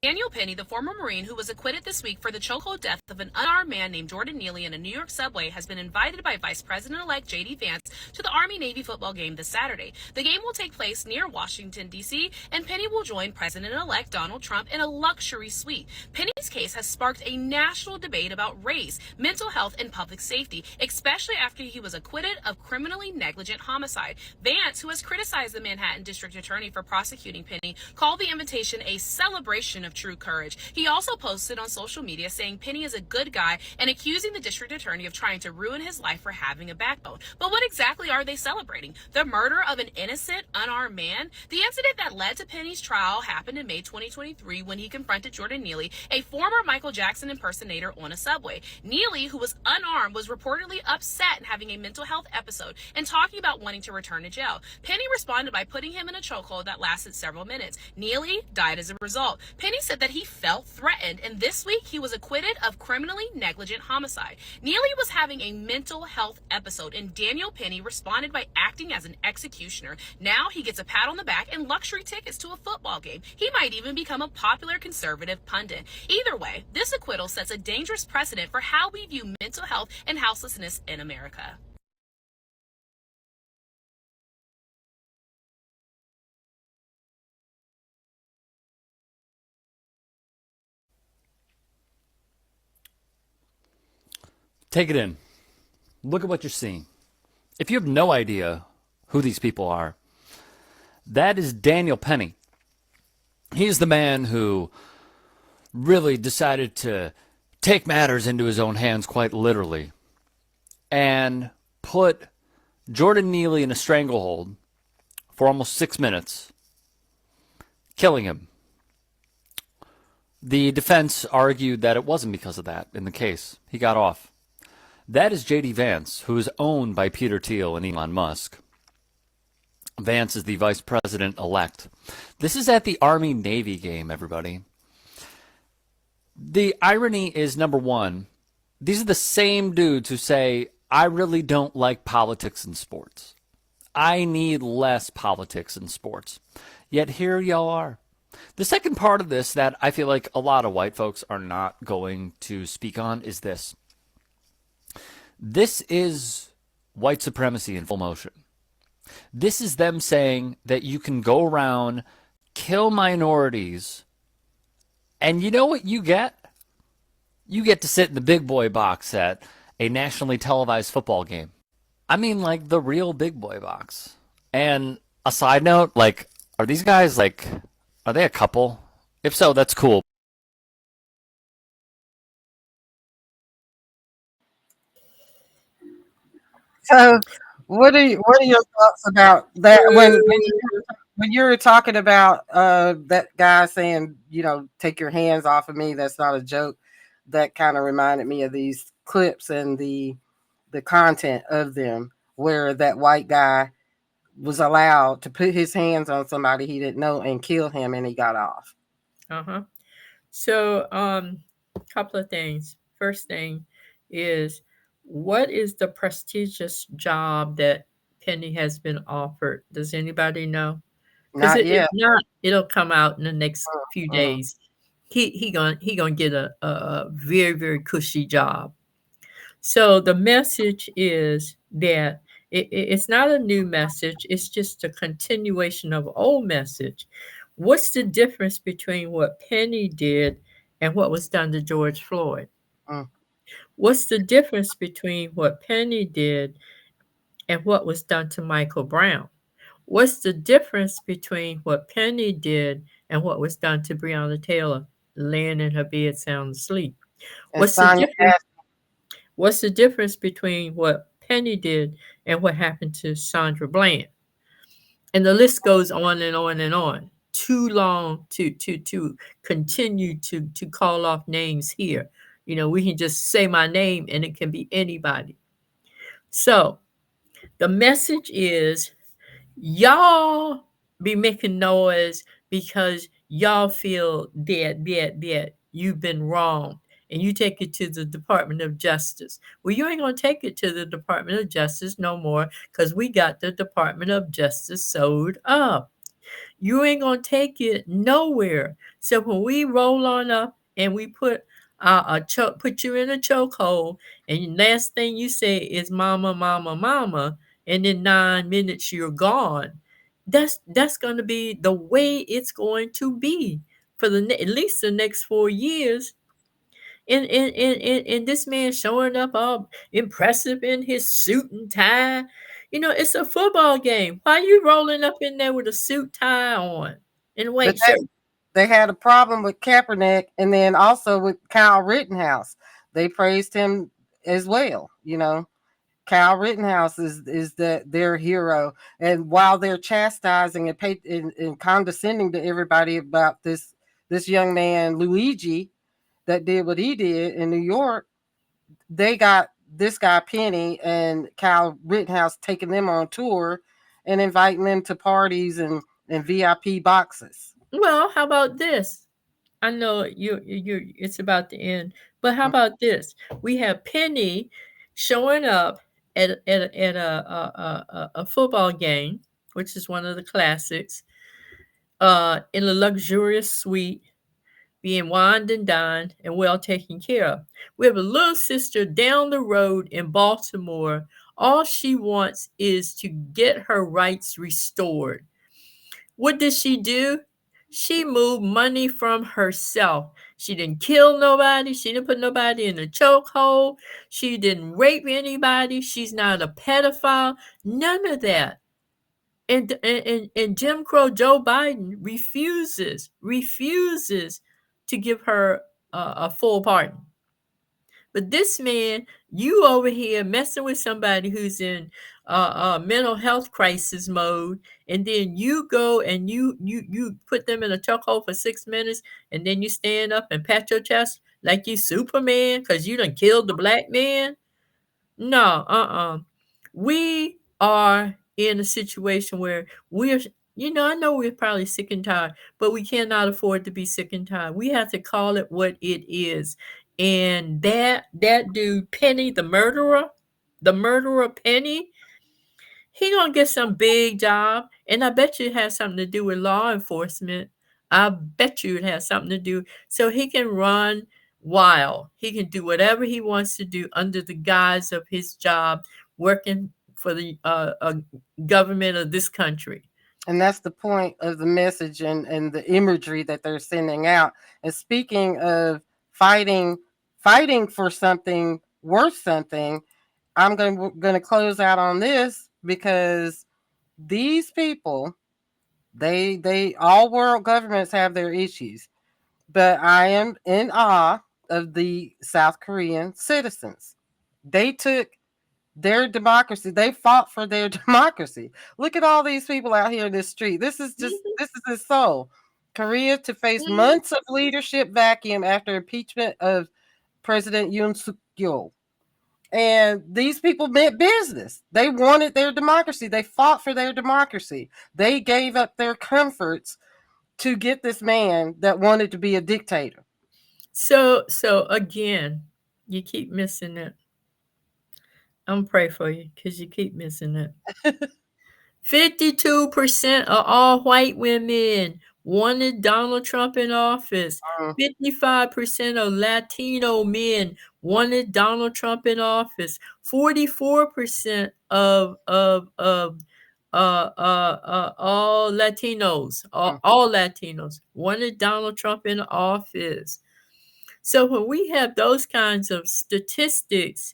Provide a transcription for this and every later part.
Daniel Penny, the former Marine who was acquitted this week for the chokehold death of an unarmed man named Jordan Neely in a New York subway, has been invited by Vice President-elect J.D. Vance to the Army-Navy football game this Saturday. The game will take place near Washington, D.C., and Penny will join President-elect Donald Trump in a luxury suite. Penny's case has sparked a national debate about race, mental health, and public safety, especially after he was acquitted of criminally negligent homicide. Vance, who has criticized the Manhattan District Attorney for prosecuting Penny, called the invitation a celebration of true courage. He also posted on social media saying Penny is a good guy and accusing the district attorney of trying to ruin his life for having a backbone. But what exactly are they celebrating? The murder of an innocent, unarmed man? The incident that led to Penny's trial happened in May 2023 when he confronted Jordan Neely, a former Michael Jackson impersonator, on a subway. Neely, who was unarmed, was reportedly upset and having a mental health episode and talking about wanting to return to jail. Penny responded by putting him in a chokehold that lasted several minutes. Neely died as a result. Penny said that he felt threatened, and this week he was acquitted of criminally negligent homicide. Neely was having a mental health episode, and Daniel Penny responded by acting as an executioner. Now he gets a pat on the back and luxury tickets to a football game. He might even become a popular conservative pundit. Either way, this acquittal sets a dangerous precedent for how we view mental health and houselessness in America. Take it in. Look at what you're seeing. If you have no idea who these people are, that is Daniel Penny. He's the man who really decided to take matters into his own hands, quite literally, and put Jordan Neely in a stranglehold for almost 6 minutes, killing him. The defense argued that it wasn't because of that in the case. He got off. That is J.D. Vance, who is owned by Peter Thiel and Elon Musk. Vance is the vice president-elect. This is at the Army-Navy game, everybody. The irony is, number one, these are the same dudes who say, I really don't like politics in sports. I need less politics in sports. Yet here y'all are. The second part of this that I feel like a lot of white folks are not going to speak on is this. This is white supremacy in full motion. This is them saying that you can go around, kill minorities, and you know what you get? You get to sit in the big boy box at a nationally televised football game. I mean, like the real big boy box. And a side note, like, are these guys, like, are they a couple? If so, that's cool. So, what are your thoughts about that when you were talking about that guy saying, take your hands off of me? That's not a joke. That kind of reminded me of these clips and the content of them, where that white guy was allowed to put his hands on somebody he didn't know and kill him, and he got off. So, couple of things. First thing is, what is the prestigious job that Penny has been offered? Does anybody know? Because Not yet. if not, it'll come out in the next few days. He gonna get a very, very cushy job. So the message is that it's not a new message. It's just a continuation of old message. What's the difference between what Penny did and what was done to George Floyd? What's the difference between what Penny did and what was done to Michael Brown? What's the difference between what Penny did and what was done to Breonna Taylor laying in her bed sound asleep? What's the difference between what Penny did and what happened to Sandra Bland? And the list goes on and on and on. Too long to continue to call off names here. We can just say my name and it can be anybody. So the message is, y'all be making noise because y'all feel that you've been wronged, and you take it to the Department of Justice. Well, you ain't going to take it to the Department of Justice no more, because we got the Department of Justice sewed up. You ain't gonna take it nowhere. So when we roll on up and we put put you in a chokehold, and last thing you say is "mama, mama, mama," and in 9 minutes you're gone. That's gonna be the way it's going to be for at least the next 4 years. And this man showing up all impressive in his suit and tie. It's a football game. Why you rolling up in there with a suit tie on and a But white shirt? they had a problem with Kaepernick, and then also with Kyle Rittenhouse. They praised him as well. Kyle Rittenhouse is their hero, and while they're chastising and condescending to everybody about this young man Luigi that did what he did in New York, they got this guy Penny and Kyle Rittenhouse taking them on tour and inviting them to parties and VIP boxes. Well, how about this? I know you it's about to end, but how about this? We have Penny showing up at a football game, which is one of the classics, in a luxurious suite, being wined and dined and well taken care of. We have a little sister down the road in Baltimore. All she wants is to get her rights restored. What did she do? She moved money from herself. She didn't kill nobody. She didn't put nobody in a chokehold. She didn't rape anybody. She's not a pedophile. None of that. And Jim Crow Joe Biden refuses to give her a full pardon. But this man, you over here messing with somebody who's in mental health crisis mode, and then you go and you put them in a chokehold for 6 minutes, and then you stand up and pat your chest like you Superman because you done killed the black man. No, we are in a situation where I know we're probably sick and tired, but we cannot afford to be sick and tired. We have to call it what it is. And that dude Penny, the murderer Penny, he gonna get some big job, and I bet you it has something to do with law enforcement. I bet you it has something to do so he can run wild. He can do whatever he wants to do under the guise of his job, working for the government of this country. And that's the point of the message and the imagery that they're sending out. And speaking of fighting for something worth something, I'm going to close out on this because these people, they all world governments have their issues, but I am in awe of the South Korean citizens. They took their democracy. They fought for their democracy. Look at all these people out here in this street. This is his soul. Korea to face months of leadership vacuum after impeachment of President Yoon Suk Yeol. And these people meant business. They wanted their democracy. They fought for their democracy. They gave up their comforts to get this man that wanted to be a dictator. So again, you keep missing it. I'm gonna pray for you because you keep missing it. 52% of all white women wanted Donald Trump in office. 55% of Latino men wanted Donald Trump in office. 44% of all Latinos, all Latinos wanted Donald Trump in office. So when we have those kinds of statistics,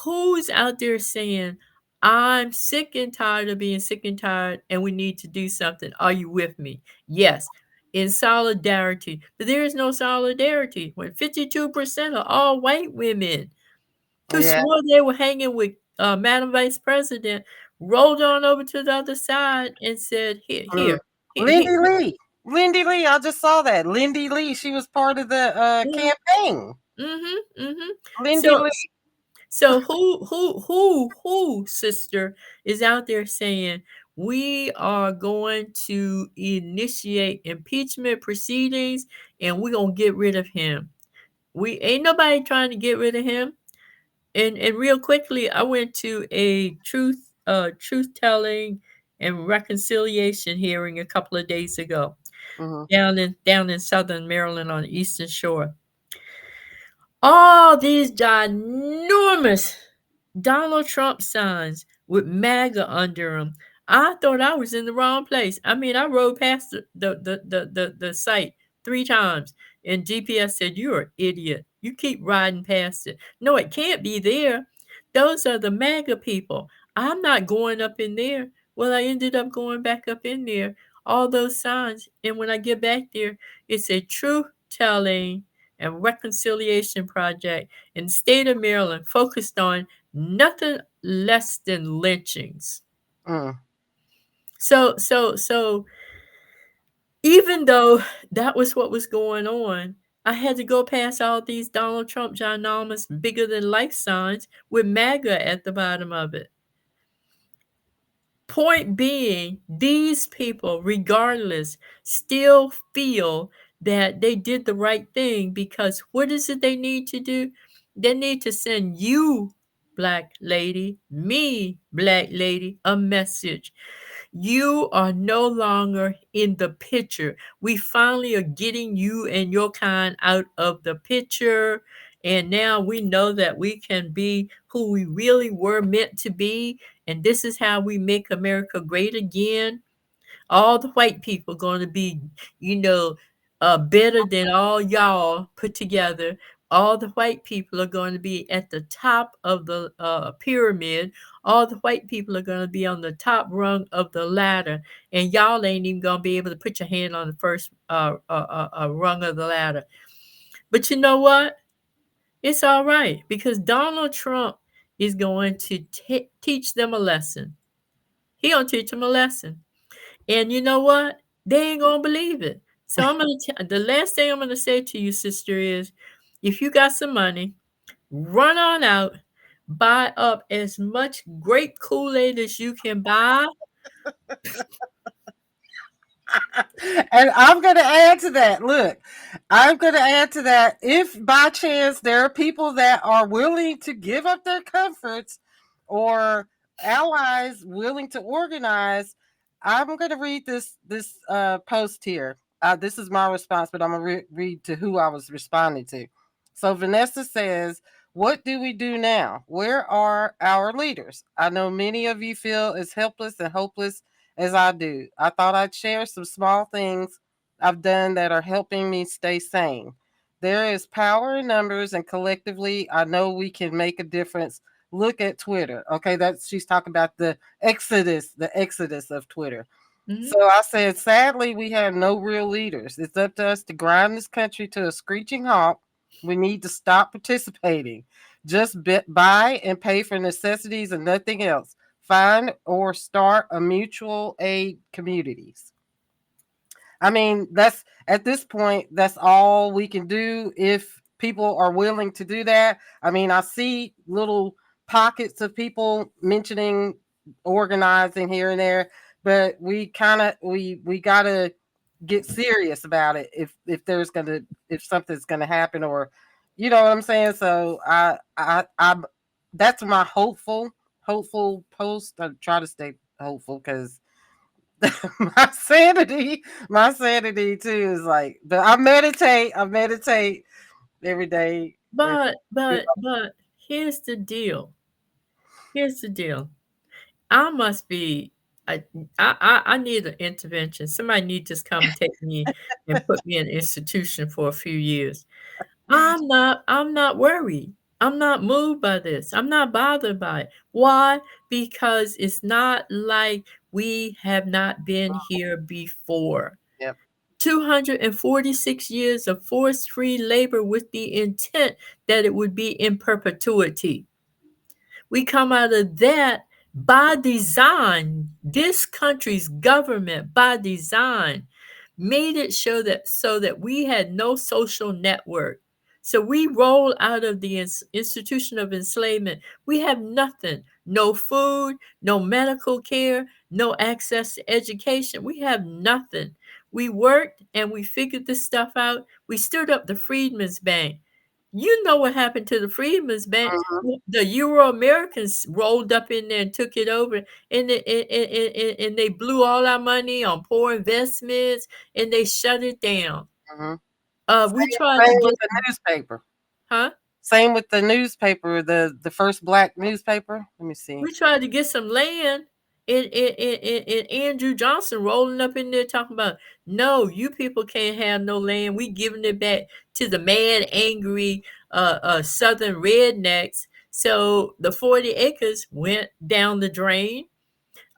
who's out there saying, I'm sick and tired of being sick and tired, and we need to do something? Are you with me? Yes, in solidarity. But there is no solidarity when 52% of all white women who swore they were hanging with Madam Vice President rolled on over to the other side and said, here. Lindy Lee, I just saw that. Lindy Lee, she was part of the campaign. Lindy Lee. So who, sister, is out there saying we are going to initiate impeachment proceedings and we're gonna get rid of him? We ain't nobody trying to get rid of him. And real quickly, I went to a truth telling and Reconciliation hearing a couple of days ago Mhm. down in Southern Maryland on the Eastern Shore. All these ginormous Donald Trump signs with MAGA under them. I thought I was in the wrong place. I mean, I rode past the site 3 times, and GPS said, "You're an idiot. You keep riding past it. No, it can't be there. Those are the MAGA people. I'm not going up in there." Well, I ended up going back up in there, all those signs. And when I get back there, it's a truth telling and reconciliation project in the state of Maryland focused on nothing less than lynchings. Mm. So even though that was what was going on, I had to go past all these Donald Trump ginormous bigger than life signs with MAGA at the bottom of it. Point being, these people, regardless, still feel that they did the right thing, because what is it they need to do? They need to send you, black lady, me, black lady, a message. You are no longer in the picture. We finally are getting you and your kind out of the picture. And now we know that we can be who we really were meant to be. And this is how we make America great again. All the white people going to be, you know, better than all y'all put together. All the white people are going to be at the top of the pyramid. All the white people are going to be on the top rung of the ladder, and y'all ain't even going to be able to put your hand on the first rung of the ladder. But you know what? It's all right, because Donald Trump is going to teach them a lesson. He gonna teach them a lesson. And you know what? They ain't gonna believe it. So I'm gonna the last thing I'm gonna say to you, sister, is if you got some money, run on out, buy up as much grape Kool-Aid as you can buy. And I'm going to add to that. Look, I'm going to add to that. If by chance there are people that are willing to give up their comforts, or allies willing to organize, I'm going to read this post here. This is my response, but I'm going to read to who I was responding to. So Vanessa says, "What do we do now? Where are our leaders? I know many of you feel as helpless and hopeless as I do. I thought I'd share some small things I've done that are helping me stay sane. There is power in numbers, and collectively, I know we can make a difference. Look at Twitter." Okay, that's she's talking about the exodus of Twitter. Mhm. So I said, sadly, we have no real leaders. It's up to us to grind this country to a screeching halt. We need to stop participating. Just buy and pay for necessities and nothing else. Find or start a mutual aid communities. I mean, that's at this point, that's all we can do if people are willing to do that. I mean, I see little pockets of people mentioning organizing here and there, but we gotta get serious about it if something's gonna happen, or you know what I'm saying. So I that's my hopeful post. I try to stay hopeful because my sanity too is like, but I meditate every day. But here's the deal. Here's the deal. I must be I need an intervention. Somebody need to just come take me and put me in an institution for a few years. I'm not worried. I'm not moved by this. I'm not bothered by it. Why? Because it's not like we have not been here before. Yep. 246 years of forced-free labor with the intent that it would be in perpetuity. We come out of that by design. This country's government, by design, made it so that we had no social network. So we roll out of the institution of enslavement. We have nothing, no food, no medical care, no access to education. We have nothing. We worked and we figured this stuff out. We stood up the Freedmen's Bank. You know what happened to the Freedmen's Bank? Mhm. The Euro Americans rolled up in there and took it over, and they blew all our money on poor investments, and they shut it down. Mhm. We Same, tried to same with get, the newspaper. huh? Same with the newspaper, the first black newspaper. Let me see. We tried to get some land, and Andrew Johnson rolling up in there talking about, no, you people can't have no land. We giving it back to the mad, angry Southern rednecks. So the 40 acres went down the drain.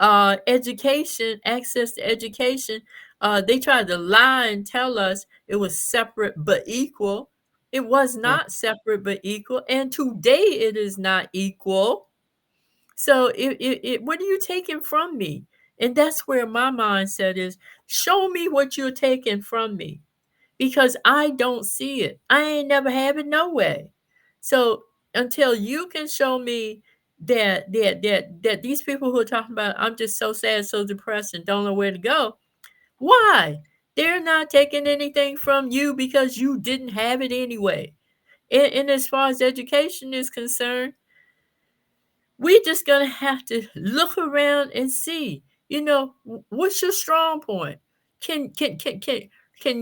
Education, access to education. They tried to lie and tell us it was separate but equal. It was Mm. not separate but equal, and today it is not equal. So what are you taking from me? And that's where my mindset is. Show me what you're taking from me, because I don't see it. I ain't never have it no way. So until you can show me that these people who are talking about, I'm just so sad, so depressed, and don't know where to go. Why? They're not taking anything from you because you didn't have it anyway. And as far as education is concerned, we just gonna have to look around and see, what's your strong point? Can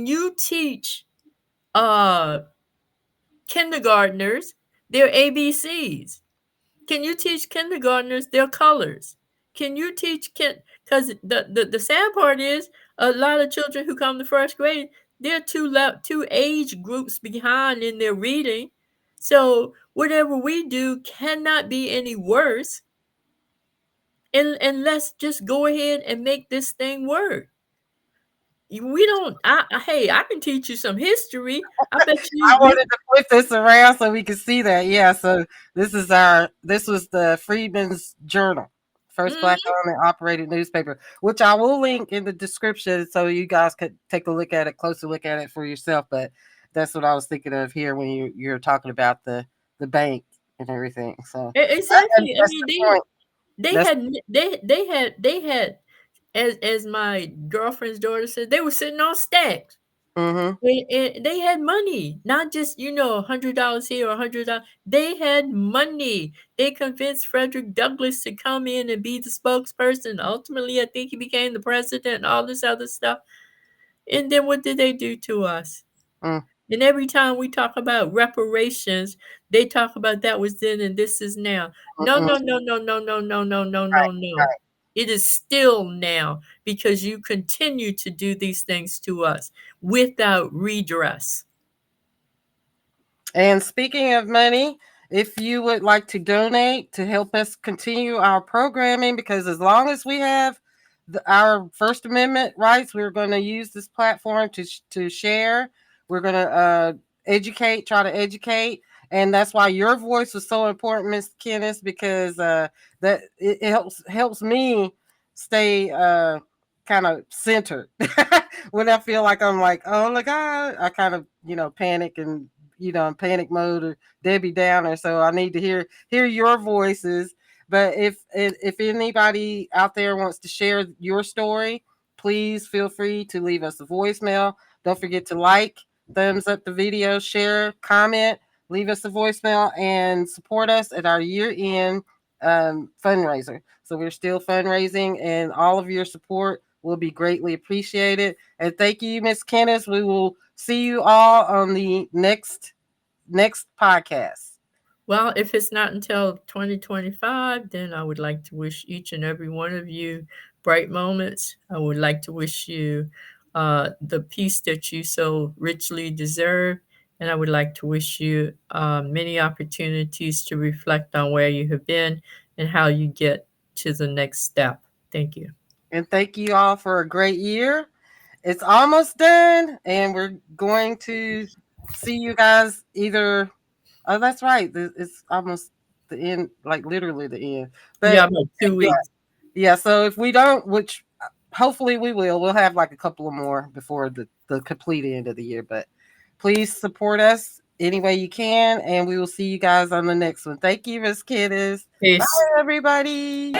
you teach uh kindergartners their ABCs? Can you teach kindergartners their colors? Can you teach because the sad part is a lot of children who come to first grade, they're two age groups behind in their reading. So whatever we do cannot be any worse, and let's just go ahead and make this thing work. We don't. Hey, I can teach you some history. I bet I you. wanted to flip this around so we could see that. Yeah, so this was the Freedmen's Journal, first black Mhm. owned and operated newspaper, which I will link in the description so you guys could take a look at it, closer look at it for yourself. But that's what I was thinking of here when you're talking about the bank and everything. So Exactly. I that's mean, the point. they That's had they had, as my girlfriend's daughter said, they were sitting on stacks. mm-hmm, They had money, not just $100 here or $100. They had money. They convinced Frederick Douglass to come in and be the spokesperson. Ultimately, I think he became the president and all this other stuff. And then what did they do to us? mm, And every time we talk about reparations, they talk about that was then and this is now. No, mm-mm, no, no, no, no, no, no, no, no, right, no, no. right. It is still now because you continue to do these things to us without redress. And speaking of money, if you would like to donate to help us continue our programming, because as long as we have our First Amendment rights, we're going to use this platform to share. We're going to educate, try to educate, and that's why your voice was so important, Miss Kenneth, because that it helps me stay kind of centered when I feel like I'm like, oh my god, I kind of panic and in panic mode or Debbie Downer. So I need to hear your voices. But if anybody out there wants to share your story, please feel free to leave us a voicemail. Don't forget to like, thumbs up the video, share, comment, leave us a voicemail, and support us at our year-end fundraiser. So we're still fundraising, and all of your support will be greatly appreciated. And thank you, Miss Kenneth. We will see you all on the next podcast. Well, if it's not until 2025, then I would like to wish each and every one of you bright moments. I would like to wish you the peace that you so richly deserve. And I would like to wish you many opportunities to reflect on where you have been and how you get to the next step. Thank you. And thank you all for a great year. It's almost done, and we're going to see you guys either. Oh, that's right. It's almost the end, like literally the end. Yeah, But about 2 weeks. yeah. So if we don't, which hopefully we will, we'll have like a couple of more before the complete end of the year. But please support us any way you can, and we will see you guys on the next one. Thank you, Miss Kiddes. Bye, Peace. everybody.